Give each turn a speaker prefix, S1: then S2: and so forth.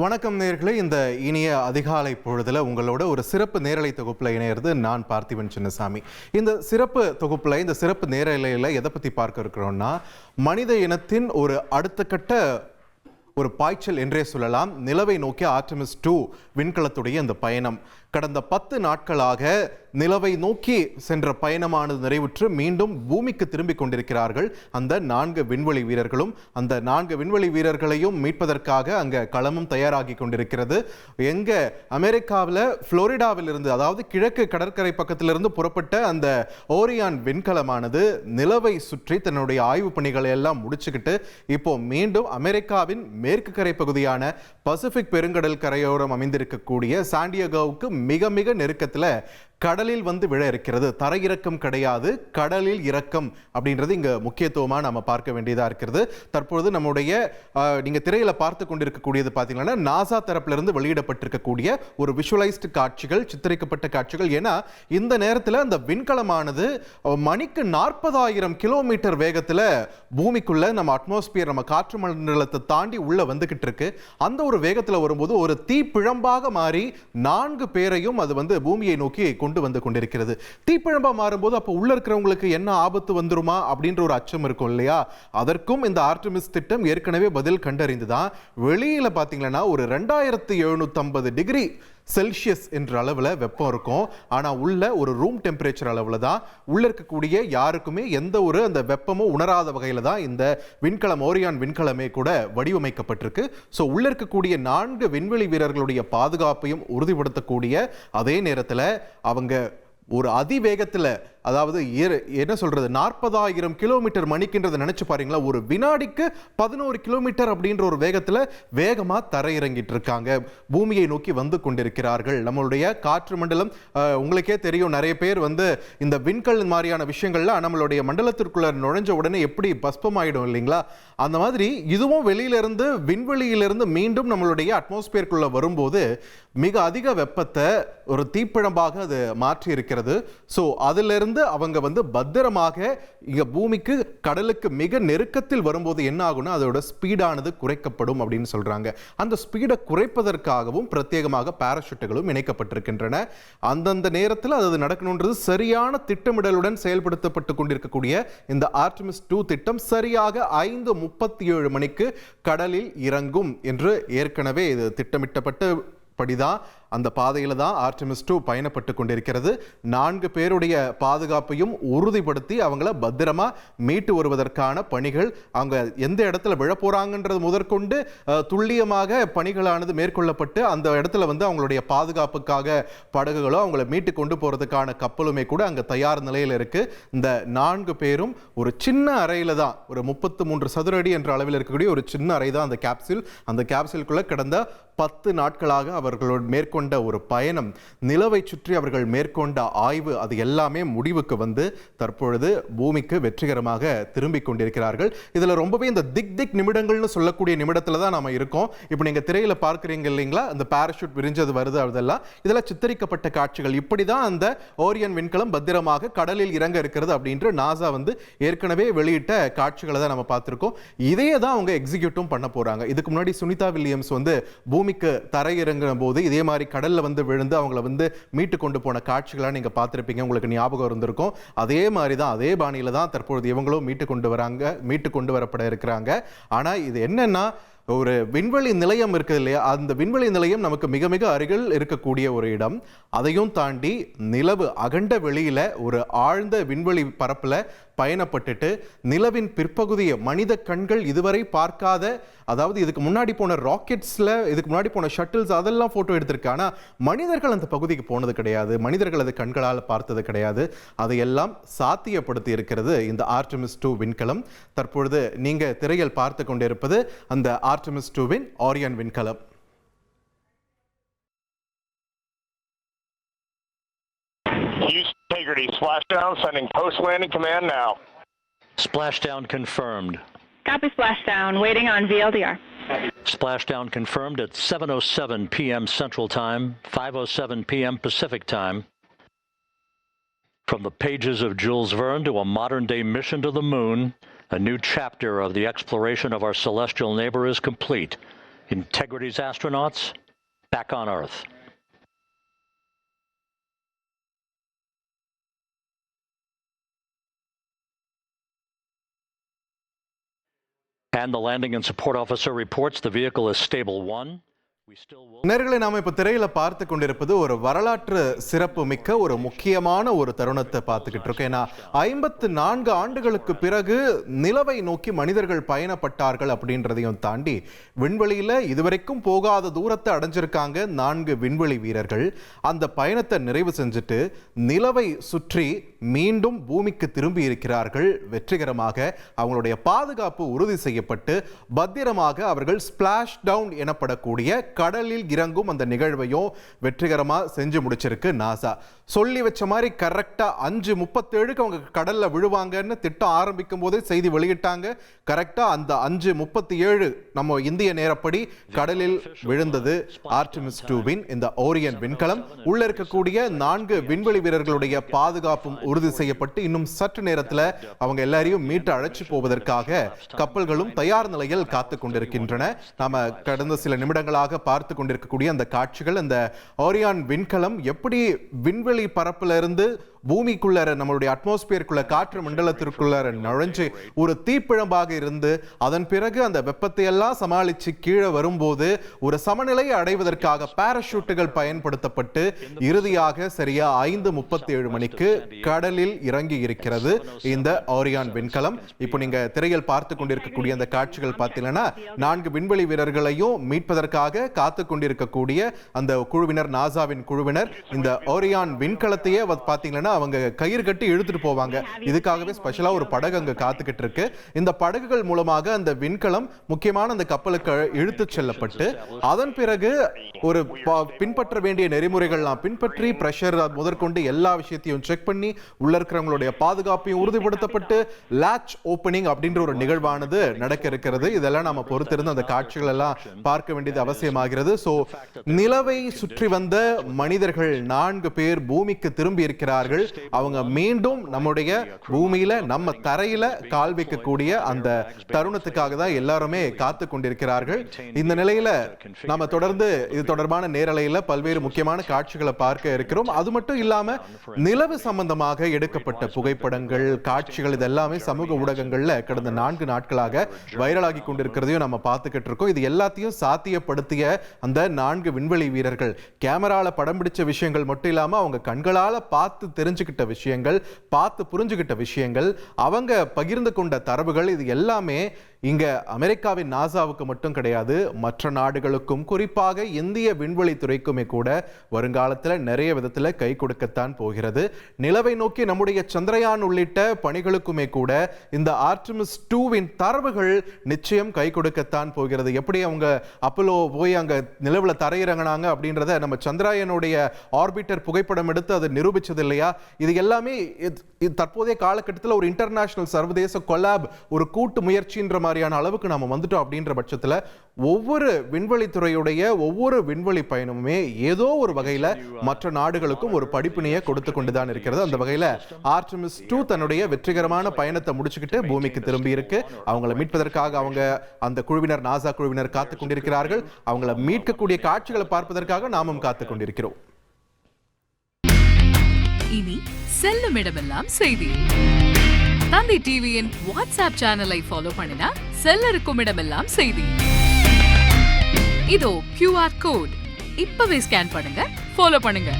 S1: வணக்கம் நேயர்களே, இந்த இனிய அதிகாலை பொழுதுல உங்களோட ஒரு சிறப்பு நேரலை தொகுப்புல இணையிறது நான் பார்த்திபன் சின்னசாமி. இந்த சிறப்பு தொகுப்புல இந்த சிறப்பு நேரலையில எதை பத்தி பார்க்க இருக்கிறோம்னா, மனித இனத்தின் ஒரு அடுத்த கட்ட ஒரு பாய்ச்சல் என்றே சொல்லலாம். நிலவை நோக்கி ஆர்டெமிஸ் 2 விண்கலத்துடைய இந்த பயணம் கடந்த 10 நாட்களாக நிலவை நோக்கி சென்ற பயணமானது நிறைவுற்று மீண்டும் பூமிக்கு திரும்பிக் கொண்டிருக்கிறார்கள் அந்த 4 விண்வெளி வீரர்களும். அந்த 4 விண்வெளி வீரர்களையும் மீட்பதற்காக அங்க களமும் தயாராகி கொண்டிருக்கிறது. எங்க அமெரிக்காவில் புளோரிடாவில் இருந்து, அதாவது கிழக்கு கடற்கரை பக்கத்திலிருந்து புறப்பட்ட அந்த ஓரியான் விண்கலமானது நிலவை சுற்றி தன்னுடைய ஆய்வு பணிகளை எல்லாம் முடிச்சுக்கிட்டு இப்போ மீண்டும் அமெரிக்காவின் மேற்கு கரை பகுதியான பசிபிக் பெருங்கடல் கரையோரம் அமைந்திருக்கக்கூடிய சாண்டியாகோவுக்கு மிக மிக நெருக்கத்தில் கடலில் வந்து விழ இருக்கிறது. தரையிறக்கம் கிடையாது, கடலில் இறக்கம் அப்படின்றது இங்க முக்கியத்துவமா நம்ம பார்க்க வேண்டியதா இருக்கிறது. தற்பொழுது நம்முடைய நீங்க திரையில பார்த்து கொண்டிருக்கக்கூடியது பாத்தீங்கன்னா நாசா தரப்பிலிருந்து வெளியிடப்பட்டிருக்கக்கூடிய ஒரு விஷுவலைஸ்டு காட்சிகள், சித்தரிக்கப்பட்ட காட்சிகள். ஏன்னா இந்த நேரத்தில் அந்த விண்கலமானது மணிக்கு 40,000 கிலோமீட்டர் வேகத்துல பூமிக்குள்ள நம்ம அட்மாஸ்பியர், நம்ம காற்று மண்டலத்தை தாண்டி உள்ள வந்துகிட்டு இருக்கு. அந்த ஒரு வேகத்துல வரும்போது ஒரு தீப்பிழம்பாக மாறி 4 பேரையும் அது வந்து பூமியை நோக்கி கொண்டு வந்து கொண்டிருக்கிறது. தீப்பிழம்பா மாறும்போது அப்போ உள்ள இருக்கிறவங்களுக்கு என்ன ஆபத்து வந்துருமா அப்படின்ற ஒரு அச்சம் இருக்கும் இல்லையா? அதற்கும் இந்த ஆர்டெமிஸ் திட்டம் ஏற்கனவே பதில் கண்டறிந்துதான் வெளியில பாத்தீங்கன்னா ஒரு 2750 டிகிரி செல்சியஸ் என்ற அளவில் வெப்பம் இருக்கும். ஆனால் உள்ள ஒரு ரூம் டெம்பரேச்சர் அளவில் தான் உள்ள இருக்கக்கூடிய யாருக்குமே எந்த ஒரு அந்த வெப்பமும் உணராத வகையில் தான் இந்த விண்கலம், ஓரியான் விண்கலமே கூட வடிவமைக்கப்பட்டிருக்கு. ஸோ உள்ள இருக்கக்கூடிய 4 விண்வெளி வீரர்களுடைய பாதுகாப்பையும் உறுதிப்படுத்தக்கூடிய அதே நேரத்தில் அவங்க ஒரு அதிவேகத்தில், அதாவது என்ன சொல்றது, 40,000 கிலோமீட்டர் மணிக்குன்றதை நினைச்சு பாருங்களா, ஒரு வினாடிக்கு 11 கிலோமீட்டர் அப்படின்ற ஒரு வேகத்தில் வேகமா தரையிறங்கிட்டு இருக்காங்க, பூமியை நோக்கி வந்து கொண்டிருக்கிறார்கள். நம்மளுடைய காற்று மண்டலம் உங்களுக்கே தெரியும், நிறைய பேர் வந்து இந்த விண்கல் மாதிரியான விஷயங்கள்லாம் நம்மளுடைய மண்டலத்திற்குள்ள நுழைஞ்ச உடனே எப்படி பஸ்பமாயிடும் இல்லைங்களா? அந்த மாதிரி இதுவும் வெளியிலிருந்து, விண்வெளியிலிருந்து மீண்டும் நம்மளுடைய அட்மாஸ்பியருக்குள்ள வரும்போது மிக அதிக வெப்பத்தை ஒரு தீப்பிழம்பாக அது மாற்றி இருக்கிறது. ஸோ அதிலிருந்து அவங்க வந்து பத்திரமாக இங்க பூமிக்கு, கடலுக்கு மிக நெருக்கத்தில் வரும்போது என்ன ஆகும்னா அதோட ஸ்பீடானது குறைக்கப்படும் அப்படின்னு சொல்றாங்க. அந்த ஸ்பீடை குறைப்பதற்காகவும் பிரத்யேகமாக பாராசூட்டுகளும் இணைக்கப்பட்டிருக்கின்றன. அந்தந்த நேரத்தில் அது நடக்கணுன்றது சரியான திட்டமிடலுடன் செயல்படுத்தப்பட்டு கொண்டிருக்கக்கூடிய இந்த ஆர்டெமிஸ் 2 திட்டம் சரியாக 5:37 மணிக்கு கடலில் இறங்கும் என்று ஏற்கனவே இது திட்டமிட்டப்பட்டு படிதான் அந்த பாதையில தான் ஆர்டெமிஸ் 2 பயணப்பட்டு கொண்டிருக்கிறது. 4 பேருடைய பாதுகாப்பையும் உறுதிப்படுத்தி அவங்கள பத்திரமா மீட்டு வருவதற்கான பணிகள், அவங்க எந்த இடத்துல விழ போறாங்கன்றது முதற்கொண்டு துல்லியமாக பணிகளானது மேற்கொள்ளப்பட்டு அந்த இடத்துல வந்து அவங்களுடைய பாதுகாப்புக்காக படகுகளோ அவங்கள மீட்டு கொண்டு போறதுக்கான கப்பலுமே கூட அங்க தயார் நிலையில் இருக்கு. இந்த 4 பேரும் ஒரு சின்ன அறையில தான், ஒரு 33 சதுர அடி என்ற அளவில் இருக்கக்கூடிய ஒரு சின்ன அறை தான் அந்த கேப்சூல். அந்த கேப்சூலுக்குள்ள கடந்த 10 நாட்களாக அவர்களோடு மேற்கொண்ட ஒரு பயணம், நிலவை சுற்றி அவர்கள் மேற்கொண்ட ஆய்வு, அது எல்லாமே முடிவுக்கு வந்து தற்பொழுது பூமிக்கு வெற்றிகரமாக திரும்பிக் கொண்டிருக்கிறார்கள். இதுல ரொம்பவே இந்த திக் நிமிடங்கள்னு சொல்லக்கூடிய நிமிடத்துல தான் நாம இருக்கோம். இப்போ நீங்க திரையில பார்க்கிறீங்க இல்லைங்களா, அந்த பாராசூட் விரிஞ்சது வருது, அதெல்லாம் இதெல்லாம் சித்தரிக்கப்பட்ட காட்சிகள். இப்படிதான் அந்த ஓரியன் விண்கலம் பத்திரமாக கடலில் இறங்க இருக்கிறது அப்படின்ற நாசா வந்து ஏற்கனவே வெளியிட்ட காட்சிகளை தான் நம்ம பார்த்திருக்கோம். இதையே தான் அவங்க எக்ஸிக்யூட்டும் பண்ண போறாங்க. இதுக்கு முன்னாடி சுனிதா வில்லியம்ஸ் வந்து பூமிக்கு தரையிறங்கின போது இதே மாதிரி கடல்ல வந்து விழுந்து அவங்களை வந்து மீட்டு கொண்டு போன காட்சிகளை நீங்க பார்த்திருப்பீங்க, உங்களுக்கு ஞாபகம் இருந்திருக்கும். அதே மாதிரி தான், அதே பாணியில தான் தற்பொழுது இவங்களும் மீட்டு கொண்டு வரப்பட இருக்கிறாங்க. ஆனா இது என்னன்னா, ஒரு விண்வெளி நிலையம் இருக்குது இல்லையா, அந்த விண்வெளி நிலையம் நமக்கு மிக மிக அருகில் இருக்கக்கூடிய ஒரு இடம். அதையும் தாண்டி நிலவு அகண்ட வெளியில ஒரு ஆழ்ந்த விண்வெளி பரப்புல பயணப்பட்டுட்டு நிலவின் பிற்பகுதியை மனித கண்கள் இதுவரை பார்க்காத, அதாவது இதுக்கு முன்னாடி போன ராக்கெட்ஸ்ல, இதுக்கு முன்னாடி போன ஷட்டில்ஸ் அதெல்லாம் போட்டோ எடுத்திருக்கு. ஆனா மனிதர்கள் அந்த பகுதிக்கு போனது கிடையாது, மனிதர்கள் அது கண்களால் பார்த்தது கிடையாது. அதையெல்லாம் சாத்தியப்படுத்தி இருக்கிறது இந்த ஆர்டெமிஸ் 2 விண்கலம். தற்பொழுது நீங்க திரையில் பார்த்து கொண்டிருப்பது அந்த ஆர்டெமிஸ் 2 ஓரியான் விண்கலம்.
S2: Integrity, splashdown, sending post-landing command now.
S3: Splashdown confirmed.
S4: Copy splashdown, waiting on VLDR.
S3: Splashdown confirmed at 7:07 p.m. Central Time, 5:07 p.m. Pacific Time. From the pages of Jules Verne to a modern-day mission to the moon, a new chapter of the exploration of our celestial neighbor is complete. Integrity's astronauts back on Earth. And the landing and support officer reports the vehicle is stable 1.
S1: நேயர்களே, நாம இப்ப திரையில பார்த்து கொண்டிருப்பது ஒரு வரலாற்று சிறப்பு மிக்க ஒரு முக்கியமான ஒரு தருணத்தை பார்த்துக்கிட்டு இருக்கோம். ஏன்னா 54 ஆண்டுகளுக்கு பிறகு நிலவை நோக்கி மனிதர்கள் பயணப்பட்டார்கள் அப்படின்றதையும் தாண்டி விண்வெளியில இதுவரைக்கும் போகாத தூரத்தை அடைஞ்சிருக்காங்க 4 விண்வெளி வீரர்கள். அந்த பயணத்தை நிறைவு செஞ்சுட்டு நிலவை சுற்றி மீண்டும் பூமிக்கு திரும்பி இருக்கிறார்கள். வெற்றிகரமாக அவங்களுடைய பாதுகாப்பு உறுதி செய்யப்பட்டு பத்திரமாக அவர்கள் ஸ்பிளாஷ் டவுன் எனப்படக்கூடிய கடலில் இறங்கும் அந்த நிகழ்வையும் வெற்றிகரமா செஞ்சு முடிச்சிருக்கு நாசா. சொல்லி வச்ச மாதிரி கரெக்டா 5:37 அவங்க கடல்ல விழுவாங்கன்னு திட்டம் ஆரம்பிக்கும் போதே செய்தி வெளியிட்டாங்க. கரெக்டா அந்த 5:37 நம்ம இந்திய நேரப்படி கடலில் விழுந்தது ஆர்டெமிஸ் 2வின் இந்த ஓரியன் விண்கலம். உள்ள இருக்கக்கூடிய 4 விண்வெளி வீரர்களுடைய பாதுகாப்பும் உறுதி செய்யப்பட்டு இன்னும் சற்று நேரத்தில் அவங்க எல்லாரையும் மீட்டு அழைச்சு போவதற்காக கப்பல்களும் தயார் நிலையில் காத்து கொண்டிருக்கின்றன. நாம கடந்த சில நிமிடங்களாக பார்த்து கொண்டிருக்கக்கூடிய அந்த காட்சிகள், அந்த ஓரியான் விண்கலம் எப்படி விண்வெளி பரப்புல இருந்து பூமிக்குள்ள நம்மளுடைய அட்மாஸ்பியருக்குள்ள காற்று மண்டலத்திற்குள்ள நுழைஞ்சு ஒரு தீப்பிழம்பாக இருந்து அதன் பிறகு அந்த வெப்பத்தை எல்லாம் சமாளிச்சு கீழே வரும்போது ஒரு சமநிலையை அடைவதற்காக பாராசூட்டுகள் பயன்படுத்தப்பட்டு இறுதியாக சரியா 5:37 மணிக்கு கடலில் இறங்கி இருக்கிறது இந்த ஓரியான் விண்கலம். இப்போ நீங்க திரையில் பார்த்து கொண்டிருக்கக்கூடிய அந்த காட்சிகள் பார்த்தீங்கன்னா 4 விண்வெளி வீரர்களையும் மீட்பதற்காக காத்து கொண்டிருக்கக்கூடிய அந்த குழுவினர், நாசாவின் குழுவினர் இந்த ஓரியான் விண்கலத்தையே பார்த்தீங்கன்னா அவங்க கயிறு கட்டி இழுத்துட்டு போவாங்க. இதுக்காகவே ஸ்பெஷலா ஒரு படகு அங்க காத்துக்கிட்டு இருக்கு. இந்த படகுகள் மூலமாக அந்த விண்கலம் முக்கியமான அந்த கப்பலுக்கு இழுத்து செல்லப்பட்டு அதன் பிறகு ஒரு பின்பற்ற வேண்டிய நெறிமுறைகள்லாம் பின்பற்றி பிரஷர் முதற்கொண்டு எல்லா விஷயத்தையும் செக் பண்ணி உள்ள இருக்கிறவங்களுடைய பாதுகாப்பையும் உறுதிப்படுத்தப்பட்டு லாட்ச் ஓப்பனிங் அப்படின்ற ஒரு நிகழ்வானது நடக்க இருக்கிறது. இதெல்லாம் நாம பொறுத்திருந்து அந்த காட்சிகள் எல்லாம் பார்க்க வேண்டியது அவசியமாகிறது. சோ நிலவை சுற்றி வந்த மனிதர்கள் 4 பேர் பூமிக்கு திரும்பி இருக்கிறார்கள். அவங்க மீண்டும் நம்முடைய பூமியில நம்ம தரையில கால் வைக்கக்கூடிய அந்த தருணத்துக்காக தான் எல்லாருமே காத்து கொண்டிருக்கிறார்கள். இந்த நிலையில நாம தொடர்ந்து இது தொடர்பான நேரலையில பல்வேறு முக்கியமான காட்சிகளை பார்க்க இருக்கிறோம். அது மட்டும் இல்லாம நிலவு சம்பந்தமாக எடுக்கப்பட்ட புகைப்படங்கள், காட்சிகள் இதெல்லாமே சமூக ஊடகங்கள்ல கடந்த 4 நாட்களாக வைரலாகி கொண்டிருக்கிறதையும் நம்ம பார்த்துக்கிட்டு இருக்கோம். இது எல்லாத்தையும் சாத்தியப்படுத்திய அந்த 4 விண்வெளி வீரர்கள் கேமரால படம் பிடிச்ச விஷயங்கள் மட்டும் இல்லாம அவங்க கண்களால பார்த்து தெரிஞ்சுக்கிட்ட விஷயங்கள், பார்த்து புரிஞ்சுக்கிட்ட விஷயங்கள், அவங்க பகிர்ந்து கொண்ட தரவுகள், இது எல்லாமே இங்க அமெரிக்காவின் நாசாவுக்கு மட்டும் கிடையாது, மற்ற நாடுகளுக்கும் குறிப்பாக இந்திய விண்வெளி துறைக்குமே கூட வருங்காலத்தில் நிறைய விதத்தில் கை கொடுக்கத்தான் போகிறது. நிலவை நோக்கி நம்முடைய சந்திரயான் உள்ளிட்ட பணிகளுக்குமே கூட இந்த ஆர்டெமிஸ் 2வின் தரவுகள் நிச்சயம் கை கொடுக்கத்தான் போகிறது. எப்படி அவங்க அப்போலோ போய் அங்க நிலவுல தரையிறங்கினாங்க அப்படின்றத நம்ம சந்திரயானுடைய ஆர்பிட்டர் புகைப்படம் எடுத்து அதை நிரூபிச்சது இல்லையா? இது எல்லாமே தற்போதைய காலகட்டத்தில் ஒரு இன்டர்நேஷனல் சர்வதேச கொலாப், ஒரு கூட்டு முயற்சின்ற மாதிரியான அளவுக்கு நாம வந்துட்டோம். அப்படின்ற பட்சத்தில் ஒவ்வொரு விண்வெளி துறையுடைய ஒவ்வொரு விண்வெளி பயணமுமே ஏதோ ஒரு வகையில மற்ற நாடுகளுக்கும் ஒரு படிப்பினையை கொடுத்து கொண்டுதான் இருக்கிறது. அந்த வகையில ஆர்டெமிஸ் 2 தன்னுடைய வெற்றிகரமான பயணத்தை முடிச்சுக்கிட்டு பூமிக்கு திரும்பி இருக்கு. அவங்களை மீட்பதற்காக அவங்க அந்த குழுவினர், நாசா குழுவினர் காத்து கொண்டிருக்கிறார்கள். அவங்களை மீட்கக்கூடிய காட்சிகளை பார்ப்பதற்காக நாமும் காத்து கொண்டிருக்கிறோம்.
S5: இனி செல்லும் இடமெல்லாம் செய்தி. தந்தி டிவியின் வாட்ஸ்அப் சேனலை ஃபாலோ பண்ணினா செல்ல இருக்கும் இடமெல்லாம் செய்தி. இதோ QR கோட் இப்பவே ஸ்கேன் பண்ணுங்க, ஃபாலோ பண்ணுங்க.